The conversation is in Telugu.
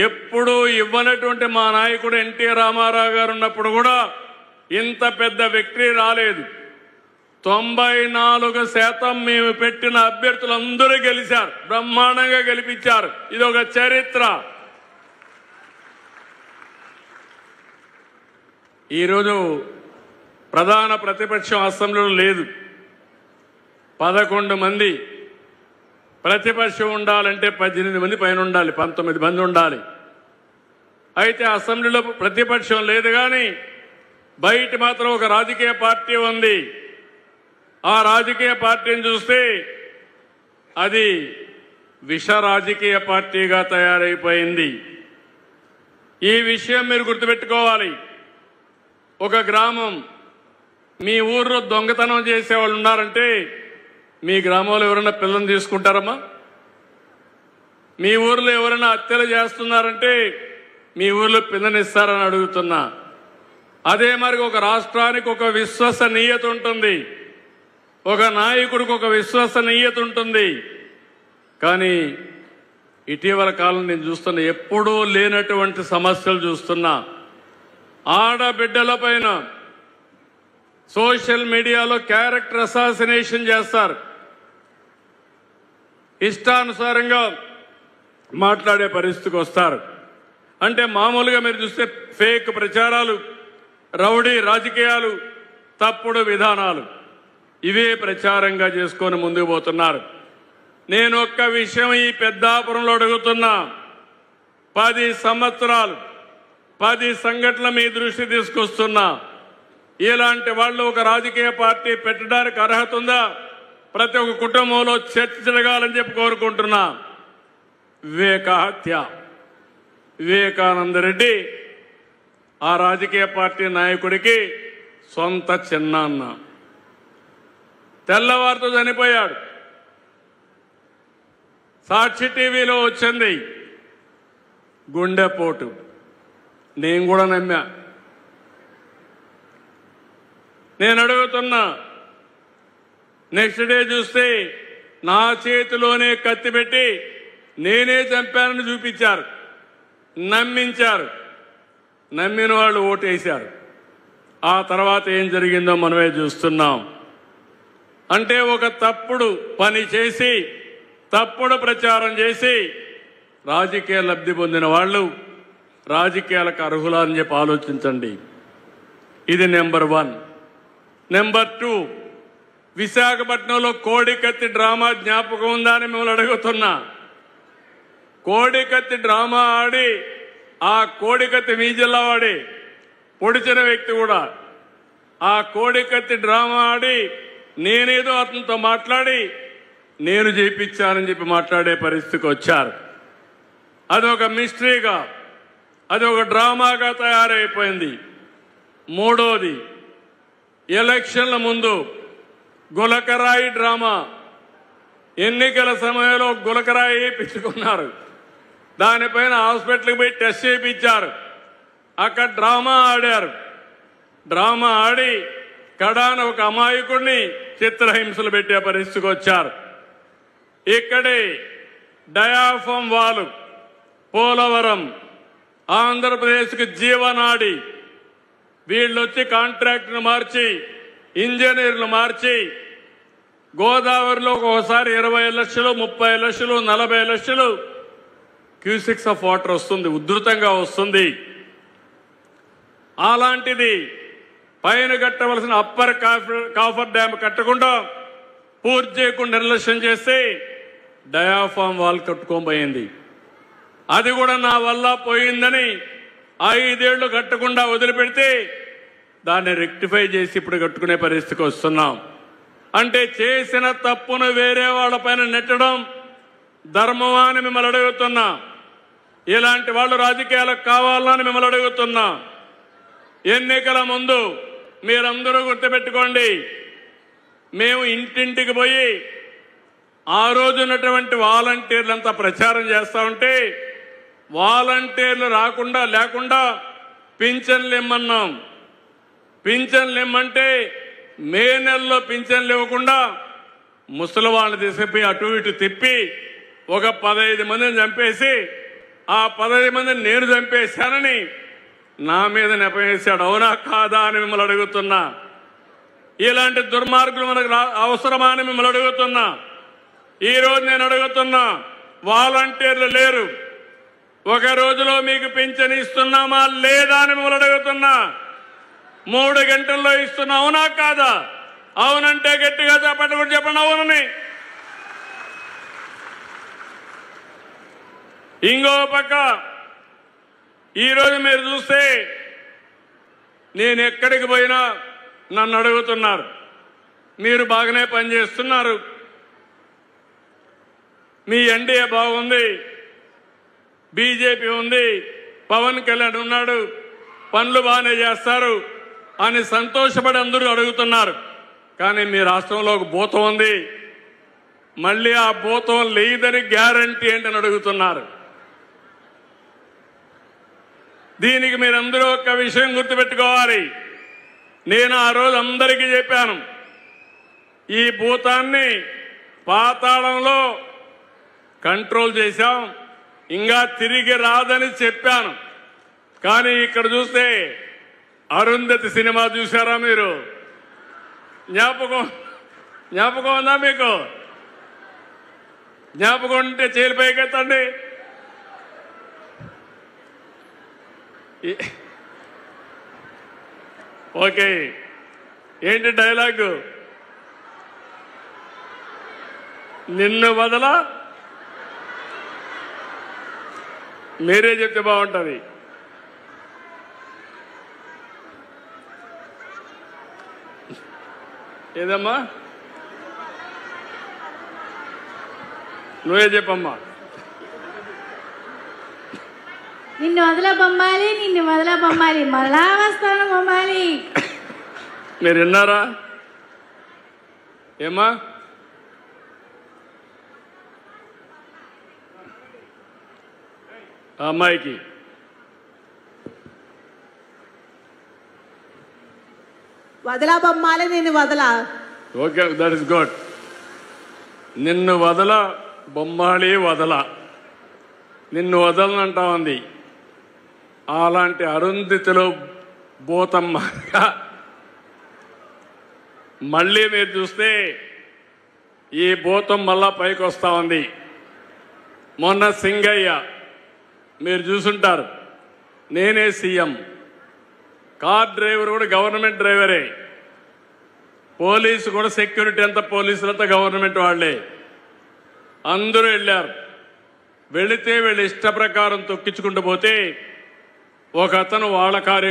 ఎప్పుడూ ఇవ్వనటువంటి మా నాయకుడు ఎన్టీ రామారావు గారు ఉన్నప్పుడు కూడా ఇంత పెద్ద విక్టరీ రాలేదు. 94% మేము పెట్టిన అభ్యర్థులందరూ గెలిచారు, బ్రహ్మాండంగా గెలిపించారు. ఇది ఒక చరిత్ర. ఈరోజు ప్రధాన ప్రతిపక్షం అసెంబ్లీలో లేదు. 11 మంది ప్రతిపక్షం ఉండాలంటే 18 మంది పైన ఉండాలి, 19 మంది ఉండాలి. అయితే అసెంబ్లీలో ప్రతిపక్షం లేదు, కానీ బయట మాత్రం ఒక రాజకీయ పార్టీ ఉంది. ఆ రాజకీయ పార్టీని చూస్తే అది విష రాజకీయ పార్టీగా తయారైపోయింది. ఈ విషయం మీరు గుర్తుపెట్టుకోవాలి. ఒక గ్రామం, మీ ఊర్లో దొంగతనం చేసేవాళ్ళు ఉన్నారంటే మీ గ్రామంలో ఎవరైనా పిల్లల్ని తీసుకుంటారమ్మా? మీ ఊర్లో ఎవరైనా హత్యలు చేస్తున్నారంటే మీ ఊర్లో పిల్లనిస్తారని అడుగుతున్నా. అదే మరి ఒక రాష్ట్రానికి ఒక విశ్వసనీయత ఉంటుంది, ఒక నాయకుడికి ఒక విశ్వసనీయత ఉంటుంది. కానీ ఇటీవల కాలం నేను చూస్తున్నా, ఎప్పుడూ లేనటువంటి సమస్యలు చూస్తున్నా. ఆడబిడ్డల పైన సోషల్ మీడియాలో క్యారెక్టర్ అసాసినేషన్ చేస్తారు, ఇష్టానుసారంగా మాట్లాడే పరిస్థితికి వస్తారు. అంటే మామూలుగా మీరు చూస్తే ఫేక్ ప్రచారాలు, రౌడీ రాజకీయాలు, తప్పుడు విధానాలు, ఇవే ప్రచారంగా చేసుకొని ముందుకు పోతున్నారు. నేను ఒక్క విషయం ఈ పెద్దాపురంలో అడుగుతున్నా. 10 సంవత్సరాలు 10 సంఘటనలు మీ దృష్టి తీసుకొస్తున్నా. ఇలాంటి వాళ్ళు ఒక రాజకీయ పార్టీ పెట్టడానికి అర్హత ఉందా? ప్రతి ఒక్క కుటుంబంలో చర్చ జరగాలని చెప్పి కోరుకుంటున్నా. వివేక హత్య, వివేకానంద రెడ్డి ఆ రాజకీయ పార్టీ నాయకుడికి సొంత చిన్నాన్న, తెల్లవారితో చనిపోయాడు. సాక్షి టీవీలో వచ్చింది గుండెపోటు. నేను కూడా నమ్మా. నేను అడుగుతున్నా, నెక్స్ట్ డే చూస్తే నా చేతిలోనే కత్తి పెట్టి నేనే చంపానని చూపించారు, నమ్మించారు. నమ్మిన వాళ్ళు ఓటేశారు. ఆ తర్వాత ఏం జరిగిందో మనమే చూస్తున్నాం. అంటే ఒక తప్పుడు పని చేసి, తప్పుడు ప్రచారం చేసి రాజకీయ లబ్ధి పొందిన వాళ్ళు రాజకీయాలకు అర్హులా అని చెప్పి ఆలోచించండి. ఇది నెంబర్ 1. నెంబర్ 2, విశాఖపట్నంలో కోడికత్తి డ్రామా జ్ఞాపకం ఉందా అని మిమ్మల్ని అడుగుతున్నా. కోడికత్తి డ్రామా ఆడి ఆ కోడికత్తి మీ జిల్లా వాడి పొడిచిన వ్యక్తి కూడా ఆ కోడికత్తి డ్రామా ఆడి నేనేదో అతనితో మాట్లాడి నేను చేయించానని చెప్పి మాట్లాడే పరిస్థితికి వచ్చారు. అదొక మిస్టరీగా, అదొక డ్రామాగా తయారైపోయింది. 3వది, ఎలక్షన్ల ముందు గులకరాయి డ్రామా. ఎన్నికల సమయంలో గులకరాయి వేయించుకున్నారు, దానిపైన హాస్పిటల్కి పోయి టెస్ట్ చేయించారు. అక్కడ డ్రామా ఆడారు. డ్రామా ఆడి కడాన ఒక అమాయకుడిని చిత్రహింసలు పెట్టే పరిస్థితికి వచ్చారు. ఇక్కడే డయాఫామ్ వాలు, పోలవరం, ఆంధ్రప్రదేశ్కి జీవనాడి. వీళ్ళొచ్చి కాంట్రాక్ట్ను మార్చి, ఇంజనీర్లు మార్చి, గోదావరిలో ఒకసారి 20 లక్షలు, 30 లక్షలు, 40 లక్షలు క్యూసిక్స్ ఆఫ్ వాటర్ వస్తుంది, ఉధృతంగా వస్తుంది. అలాంటిది పైన కట్టవలసిన అప్పర్ కాఫర్ డ్యామ్ కట్టకుండా, పూర్తి చేయకుండా నిర్లక్ష్యం చేస్తే డయాఫామ్ వాల్ కట్టుకోబోయింది. అది కూడా నా వల్ల పోయిందని 5 ఏళ్లు కట్టకుండా వదిలిపెడితే దాన్ని రెక్టిఫై చేసి ఇప్పుడు కట్టుకునే పరిస్థితికి వస్తున్నాం. అంటే చేసిన తప్పును వేరే వాళ్ళపైన నెట్టడం ధర్మమా అని మిమ్మల్ని అడుగుతున్నా. ఇలాంటి వాళ్ళు రాజకీయాలకు కావాలని మిమ్మల్ని అడుగుతున్నా. ఎన్నికల ముందు మీరందరూ గుర్తుపెట్టుకోండి, మేము ఇంటింటికి పోయి ఆ రోజు ఉన్నటువంటి వాలంటీర్లంతా ప్రచారం చేస్తూ ఉంటే వాలంటీర్లు లేకుండా పింఛన్లు ఇమ్మన్నాం. పింఛన్లు ఇమ్మంటే మే నెలలో పింఛన్లు ఇవ్వకుండా ముసలి వాళ్ళని తీసుకుపోయి అటు ఇటు తిప్పి ఒక 15 మందిని చంపేసి ఆ 10 మందిని నేను చంపేశానని నా మీద నెపవేశాడు. అవునా కాదా అని మిమ్మల్ని అడుగుతున్నా. ఇలాంటి దుర్మార్గులు మనకు అవసరమా అని మిమ్మల్ని అడుగుతున్నా. ఈరోజు నేను అడుగుతున్నా, వాలంటీర్లు లేరు, ఒక రోజులో మీకు పింఛన్ ఇస్తున్నామా లేదా అని మిమ్మల్ని అడుగుతున్నా. 3 గంటల్లో ఇస్తున్నా, అవునా కాదా? అవునంటే గట్టిగా చెప్పండి, కూడా చెప్పండి అవునని. ఇంకో పక్క ఈరోజు మీరు చూస్తే నేను ఎక్కడికి పోయినా నన్ను అడుగుతున్నారు, మీరు బాగానే పనిచేస్తున్నారు, మీ ఎన్డీఏ బాగుంది, బీజేపీ ఉంది, పవన్ కళ్యాణ్ ఉన్నాడు, పనులు బాగానే చేస్తారు అని సంతోషపడి అందరూ అడుగుతున్నారు. కానీ మీ రాష్ట్రంలో ఒక భూతం ఉంది, మళ్ళీ ఆ భూతం లేదని గ్యారంటీ ఏంటని అడుగుతున్నారు. దీనికి మీరందరూ ఒక విషయం గుర్తుపెట్టుకోవాలి. నేను ఆ రోజు అందరికీ చెప్పాను, ఈ భూతాన్ని పాతాళంలో కంట్రోల్ చేశాం, ఇంకా తిరిగి రాదని చెప్పాను. కానీ ఇక్కడ చూస్తే అరుంధతి సినిమా చూసారా మీరు? జ్ఞాపకం ఉందా మీకు? జ్ఞాపకం ఉంటే చేలు పైకెత్తండి. ఓకే, ఏంటి డైలాగు? నిన్ను వదల, మీరే చెప్తే బాగుంటుంది. ఏదమ్మా? నువ్వే చెప్పమ్మా. నిన్ను వదల బొమ్మాలి, నిన్ను వదల బొమ్మాలి, మరలా వస్తాను బొమ్మాలి. మీరు విన్నారా? ఏమ్మా? ఆ అమ్మాయికి వదలా బొమ్మాలి, నిన్ను వదల. Okay, that is good. నిన్ను వదల బొమ్మాళి వదల, నిన్ను వదలనంటా ఉంది. అలాంటి అరుంధతిలో భూతమ్మ మళ్ళీ మీరు చూస్తే ఈ భూతం మళ్ళా పైకి వస్తా ఉంది. మొన్న సింగయ్య మీరు చూసుంటారు, నేనే సీఎం, కార్ డ్రైవర్ కూడా గవర్నమెంట్ డ్రైవరే, పోలీసు కూడా సెక్యూరిటీ అంతా పోలీసులంతా గవర్నమెంట్ వాళ్ళే. అందరూ వెళ్ళారు. వెళితే వీళ్ళ ఇష్ట ప్రకారం తొక్కించుకుంటూ పోతే ఒక అతను వాళ్ళ కార్య